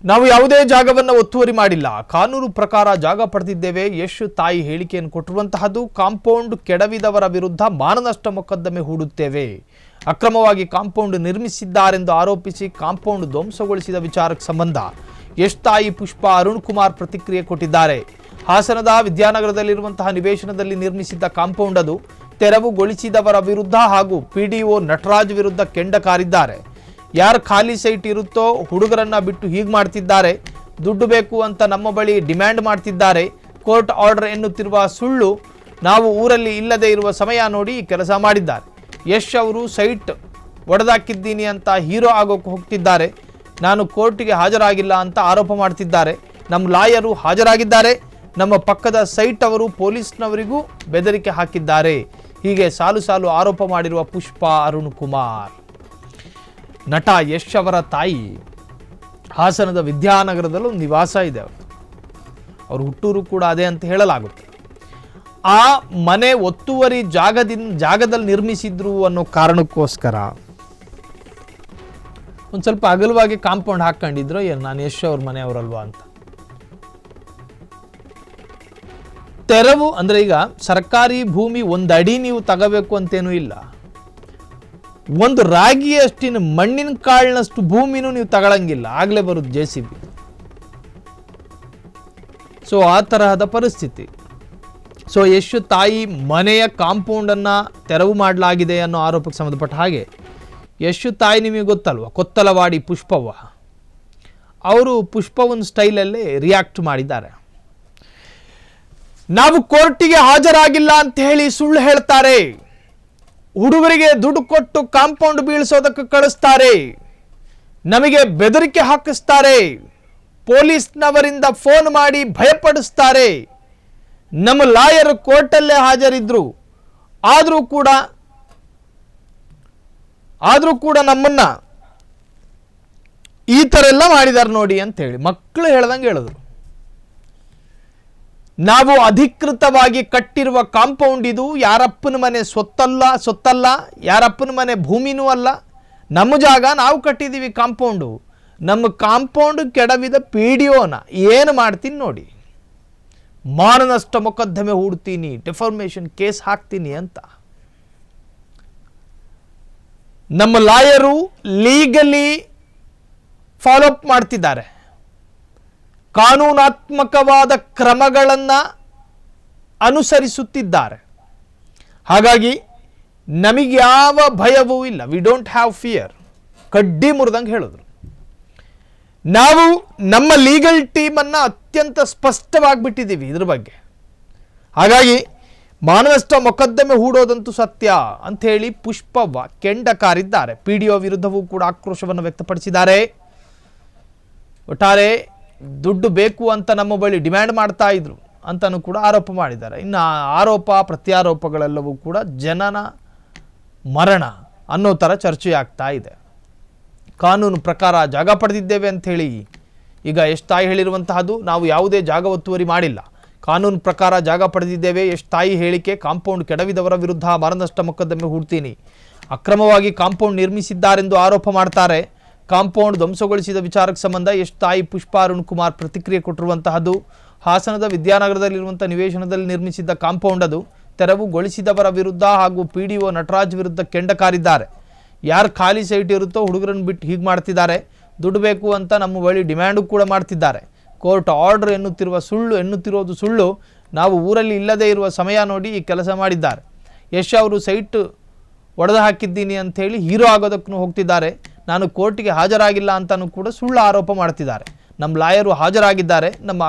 ನಾವು ಯಾವುದೇ ಜಾಗವನ್ನು ಒತ್ತುವರಿ ಮಾಡಿಲ್ಲ, ಕಾನೂನು ಪ್ರಕಾರ ಜಾಗ ಪಡೆದಿದ್ದೇವೆ. ಯಶ್ ತಾಯಿ ಹೇಳಿಕೆಯನ್ನು ಕೊಟ್ಟಿರುವಂತಹದ್ದು. ಕಾಂಪೌಂಡ್ ಕೆಡವಿದವರ ವಿರುದ್ಧ ಮಾನನಷ್ಟ ಮೊಕದ್ದಮೆ ಹೂಡುತ್ತೇವೆ. ಅಕ್ರಮವಾಗಿ ಕಾಂಪೌಂಡ್ ನಿರ್ಮಿಸಿದ್ದಾರೆಂದು ಆರೋಪಿಸಿ ಕಾಂಪೌಂಡ್ ಧ್ವಂಸಗೊಳಿಸಿದ ವಿಚಾರಕ್ಕೆ ಸಂಬಂಧ ಯಶ್ ತಾಯಿ ಪುಷ್ಪಾ ಅರುಣ್ ಕುಮಾರ್ ಪ್ರತಿಕ್ರಿಯೆ ಕೊಟ್ಟಿದ್ದಾರೆ. ಹಾಸನದ ವಿದ್ಯಾನಗರದಲ್ಲಿರುವಂತಹ ನಿವೇಶನದಲ್ಲಿ ನಿರ್ಮಿಸಿದ್ದ ಕಾಂಪೌಂಡ್ ಅದು ತೆರವುಗೊಳಿಸಿದವರ ವಿರುದ್ಧ ಹಾಗೂ ಪಿಡಿಒ ನಟರಾಜ್ ವಿರುದ್ಧ ಕೆಂಡ ಕಾರಿದ್ದಾರೆ. ಯಾರು ಖಾಲಿ ಸೈಟ್ ಇರುತ್ತೋ ಹುಡುಗರನ್ನ ಬಿಟ್ಟು ಹೀಗೆ ಮಾಡ್ತಿದ್ದಾರೆ, ದುಡ್ಡು ಬೇಕು ಅಂತ ನಮ್ಮ ಬಳಿ ಡಿಮ್ಯಾಂಡ್ ಮಾಡ್ತಿದ್ದಾರೆ, ಕೋರ್ಟ್ ಆರ್ಡರ್ ಎನ್ನುತ್ತಿರುವ ಸುಳ್ಳು, ನಾವು ಊರಲ್ಲಿ ಇಲ್ಲದೆ ಇರುವ ಸಮಯ ನೋಡಿ ಕೆಲಸ ಮಾಡಿದ್ದಾರೆ. ಯಶ್ ಅವರು ಸೈಟ್ ಒಡೆದಾಕಿದ್ದೀನಿ ಅಂತ ಹೀರೋ ಆಗೋಕೆ ಹೋಗ್ತಿದ್ದಾರೆ. ನಾನು ಕೋರ್ಟಿಗೆ ಹಾಜರಾಗಿಲ್ಲ ಅಂತ ಆರೋಪ ಮಾಡ್ತಿದ್ದಾರೆ. ನಮ್ಮ ಲಾಯರು ಹಾಜರಾಗಿದ್ದಾರೆ. ನಮ್ಮ ಪಕ್ಕದ ಸೈಟ್ ಅವರು ಪೊಲೀಸ್ನವರಿಗೂ ಬೆದರಿಕೆ ಹಾಕಿದ್ದಾರೆ. ಹೀಗೆ ಸಾಲು ಸಾಲು ಆರೋಪ ಮಾಡಿರುವ ಪುಷ್ಪಾ ಅರುಣ್ ಕುಮಾರ್. ನಟ ಯಶ್ ಅವರ ತಾಯಿ ಹಾಸನದ ವಿದ್ಯಾನಗರದಲ್ಲೂ ಒಂದು ನಿವಾಸ ಇದೆ. ಅವ್ರ ಹುಟ್ಟೂರು ಕೂಡ ಅದೇ ಅಂತ ಹೇಳಲಾಗುತ್ತೆ. ಆ ಮನೆ ಒತ್ತುವರಿ ಜಾಗದಲ್ಲಿ ನಿರ್ಮಿಸಿದ್ರು ಅನ್ನೋ ಕಾರಣಕ್ಕೋಸ್ಕರ ಒಂದು ಸ್ವಲ್ಪ ಅಗಲವಾಗಿ ಕಾಂಪೌಂಡ್ ಹಾಕೊಂಡಿದ್ರು. ನಾನು ಯಶ್ ಅವ್ರ ಮನೆಯವರಲ್ವಾ ಅಂತ. ತೆರವು ಅಂದ್ರೆ ಈಗ ಸರ್ಕಾರಿ ಭೂಮಿ ಒಂದು ಅಡಿ ನೀವು ತಗೋಬೇಕು ಅಂತೇನೂ ಇಲ್ಲ, ಒಂದು ರಾಗಿಯಷ್ಟಿನ ಮಣ್ಣಿನ ಕಾಳಿನಷ್ಟು ಭೂಮಿನೂ ನೀವು ತಗೊಳಂಗಿಲ್ಲ, ಆಗಲೇ ಬರುತ್ತೆ JCB. ಸೊ ಆ ತರಹದ ಪರಿಸ್ಥಿತಿ. ಸೊ ಯಶ್ ತಾಯಿ ಮನೆಯ ಕಾಂಪೌಂಡನ್ನು ತೆರವು ಮಾಡಲಾಗಿದೆ ಅನ್ನೋ ಆರೋಪಕ್ಕೆ ಸಂಬಂಧಪಟ್ಟ ಹಾಗೆ ಯಶ್ ತಾಯಿ ನಿಮಗೆ ಗೊತ್ತಲ್ವ, ಕೊತ್ತಲವಾಡಿ ಪುಷ್ಪವ್ವ, ಅವರು ಪುಷ್ಪವನ್ ಸ್ಟೈಲಲ್ಲಿ ರಿಯಾಕ್ಟ್ ಮಾಡಿದ್ದಾರೆ. ನಾವು ಕೋರ್ಟಿಗೆ ಹಾಜರಾಗಿಲ್ಲ ಅಂತ ಹೇಳಿ ಸುಳ್ಳು ಹೇಳ್ತಾರೆ, ಹುಡುಗರಿಗೆ ದುಡ್ಡು ಕೊಟ್ಟು ಕಾಂಪೌಂಡ್ ಬೀಳಿಸೋದಕ್ಕೆ ಕಳಿಸ್ತಾರೆ, ನಮಗೆ ಬೆದರಿಕೆ ಹಾಕಿಸ್ತಾರೆ, ಪೊಲೀಸ್ನವರಿಂದ ಫೋನ್ ಮಾಡಿ ಭಯಪಡಿಸ್ತಾರೆ. ನಮ್ಮ ಲಾಯರ್ ಕೋರ್ಟಲ್ಲೇ ಹಾಜರಿದ್ರು, ಆದರೂ ಕೂಡ ನಮ್ಮನ್ನ ಈ ಥರ ಎಲ್ಲ ಮಾಡಿದ್ದಾರೆ ನೋಡಿ ಅಂತ ಹೇಳಿ ಮಕ್ಕಳು ಹೇಳ್ದಂಗೆ ಹೇಳಿದ್ರು. ನಾವು ಅಧಿಕೃತವಾಗಿ ಕಟ್ಟಿರುವ ಕಾಂಪೌಂಡ್ ಇದು, ಯಾರಪ್ಪನ ಮನೆ ಸೊತ್ತಲ್ಲ, ಯಾರಪ್ಪನ ಮನೆ ಭೂಮಿನೂ ಅಲ್ಲ, ನಮ್ಮ ಜಾಗ, ನಾವು ಕಟ್ಟಿದ್ದೀವಿ ಕಾಂಪೌಂಡು. ನಮ್ಮ ಕಾಂಪೌಂಡ್ ಕೆಡವಿದ PDOನ ಏನು ಮಾಡ್ತೀನಿ ನೋಡಿ, ಮಾನನಷ್ಟ ಮೊಕದ್ದಮೆ ಹೂಡ್ತೀನಿ, ಡಿಫಾರ್ಮೇಷನ್ ಕೇಸ್ ಹಾಕ್ತೀನಿ ಅಂತ. ನಮ್ಮ ಲಾಯರು ಲೀಗಲಿ ಫಾಲೋ ಅಪ್ ಮಾಡ್ತಿದ್ದಾರೆ, ಕಾನೂನಾತ್ಮಕವಾದ ಕ್ರಮಗಳನ್ನು ಅನುಸರಿಸುತ್ತಿದ್ದಾರೆ. ಹಾಗಾಗಿ ನಮಗೆ ಯಾವ ಭಯವೂ ಇಲ್ಲ, ವಿ ಡೋಂಟ್ ಹ್ಯಾವ್ ಫಿಯರ್. ಕಡ್ಡಿ ಮುರಿದಂಗೆ ಹೇಳಿದ್ರು. ನಾವು ನಮ್ಮ ಲೀಗಲ್ ಟೀಮನ್ನು ಅತ್ಯಂತ ಸ್ಪಷ್ಟವಾಗಿಬಿಟ್ಟಿದ್ದೀವಿ ಇದ್ರ ಬಗ್ಗೆ. ಹಾಗಾಗಿ ಮಾನನಷ್ಟ ಮೊಕದ್ದಮೆ ಹೂಡೋದಂತೂ ಸತ್ಯ ಅಂಥೇಳಿ ಪುಷ್ಪವ್ವ ಕೆಂಡ ಕಾರಿದ್ದಾರೆ. PDO ವಿರುದ್ಧವೂ ಕೂಡ ಆಕ್ರೋಶವನ್ನು ವ್ಯಕ್ತಪಡಿಸಿದ್ದಾರೆ. ಒಟ್ಟಾರೆ ದುಡ್ಡು ಬೇಕು ಅಂತ ನಮ್ಮ ಬಳಿ ಡಿಮ್ಯಾಂಡ್ ಮಾಡ್ತಾ ಇದ್ರು ಅಂತಲೂ ಕೂಡ ಆರೋಪ ಮಾಡಿದ್ದಾರೆ. ಇನ್ನು ಆರೋಪ ಪ್ರತ್ಯಾರೋಪಗಳೆಲ್ಲವೂ ಕೂಡ ಜನನ ಮರಣ ಅನ್ನೋ ಥರ ಚರ್ಚೆ ಆಗ್ತಾ ಇದೆ. ಕಾನೂನು ಪ್ರಕಾರ ಜಾಗ ಪಡೆದಿದ್ದೇವೆ ಅಂಥೇಳಿ ಈಗ ಯಶ್ ತಾಯಿ ಹೇಳಿರುವಂತಹದ್ದು. ನಾವು ಯಾವುದೇ ಜಾಗ ಒತ್ತುವರಿ ಮಾಡಿಲ್ಲ, ಕಾನೂನು ಪ್ರಕಾರ ಜಾಗ ಪಡೆದಿದ್ದೇವೆ. ಯಶ್ ತಾಯಿ ಹೇಳಿಕೆ, ಕಾಂಪೌಂಡ್ ಕೆಡವಿದವರ ವಿರುದ್ಧ ಮಾನನಷ್ಟ ಮೊಕದ್ದಮೆ ಹೂಡ್ತೀನಿ, ಅಕ್ರಮವಾಗಿ ಕಾಂಪೌಂಡ್ ನಿರ್ಮಿಸಿದ್ದಾರೆಂದು ಆರೋಪ ಮಾಡ್ತಾರೆ. ಕಾಂಪೌಂಡ್ ಧ್ವಂಸಗೊಳಿಸಿದ ವಿಚಾರಕ್ಕೆ ಸಂಬಂಧ ಯಶ್ ತಾಯಿ ಪುಷ್ಪಾ ಅರುಣ್ ಕುಮಾರ್ ಪ್ರತಿಕ್ರಿಯೆ ಕೊಟ್ಟಿರುವಂತಹದ್ದು. ಹಾಸನದ ವಿದ್ಯಾನಗರದಲ್ಲಿರುವಂಥ ನಿವೇಶನದಲ್ಲಿ ನಿರ್ಮಿಸಿದ್ದ ಕಾಂಪೌಂಡ್ ಅದು ತೆರವುಗೊಳಿಸಿದವರ ವಿರುದ್ಧ ಹಾಗೂ PDO ನಟರಾಜ್ ವಿರುದ್ಧ ಕೆಂಡ ಕಾರಿದ್ದಾರೆ. ಯಾರು ಖಾಲಿ ಸೈಟ್ ಇರುತ್ತೋ ಹುಡುಗರನ್ನು ಬಿಟ್ಟು ಹೀಗೆ ಮಾಡ್ತಿದ್ದಾರೆ, ದುಡ್ಡು ಬೇಕು ಅಂತ ನಮ್ಮ ಬಳಿ ಡಿಮ್ಯಾಂಡು ಕೂಡ ಮಾಡ್ತಿದ್ದಾರೆ. ಕೋರ್ಟ್ ಆರ್ಡರ್ ಎನ್ನುತ್ತಿರೋದು ಸುಳ್ಳು, ನಾವು ಊರಲ್ಲಿ ಇಲ್ಲದೆ ಇರುವ ಸಮಯ ನೋಡಿ ಈ ಕೆಲಸ ಮಾಡಿದ್ದಾರೆ. ಯಶ್ ಅವರು ಸೈಟ್ ಒಡೆದು ಹಾಕಿದ್ದೀನಿ ಅಂಥೇಳಿ ಹೀರೋ ಆಗೋದಕ್ಕೂ ಹೋಗ್ತಿದ್ದಾರೆ. ನಾನು ಕೋರ್ಟಿಗೆ ಹಾಜರಾಗಿಲ್ಲ ಅಂತಲೂ ಕೂಡ ಸುಳ್ಳು ಆರೋಪ ಮಾಡ್ತಿದ್ದಾರೆ. ನಮ್ಮ ಲಾಯರು ಹಾಜರಾಗಿದ್ದಾರೆ. ನಮ್ಮ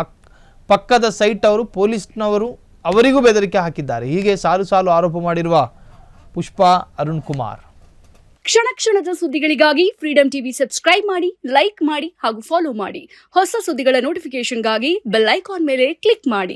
ಪಕ್ಕದ ಸೈಟ್ ಅವರು ಪೊಲೀಸ್ನವರು ಅವರಿಗೂ ಬೆದರಿಕೆ ಹಾಕಿದ್ದಾರೆ. ಹೀಗೆ ಸಾಲು ಸಾಲು ಆರೋಪ ಮಾಡಿರುವ ಪುಷ್ಪಾ ಅರುಣ್ ಕುಮಾರ್. ಕ್ಷಣ ಕ್ಷಣದ ಸುದ್ದಿಗಳಿಗಾಗಿ ಫ್ರೀಡಂ ಟಿವಿ ಸಬ್ಸ್ಕ್ರೈಬ್ ಮಾಡಿ, ಲೈಕ್ ಮಾಡಿ ಹಾಗೂ ಫಾಲೋ ಮಾಡಿ. ಹೊಸ ಸುದ್ದಿಗಳ ನೋಟಿಫಿಕೇಶನ್ಗಾಗಿ ಬೆಲ್ ಐಕಾನ್ ಮೇಲೆ ಕ್ಲಿಕ್ ಮಾಡಿ.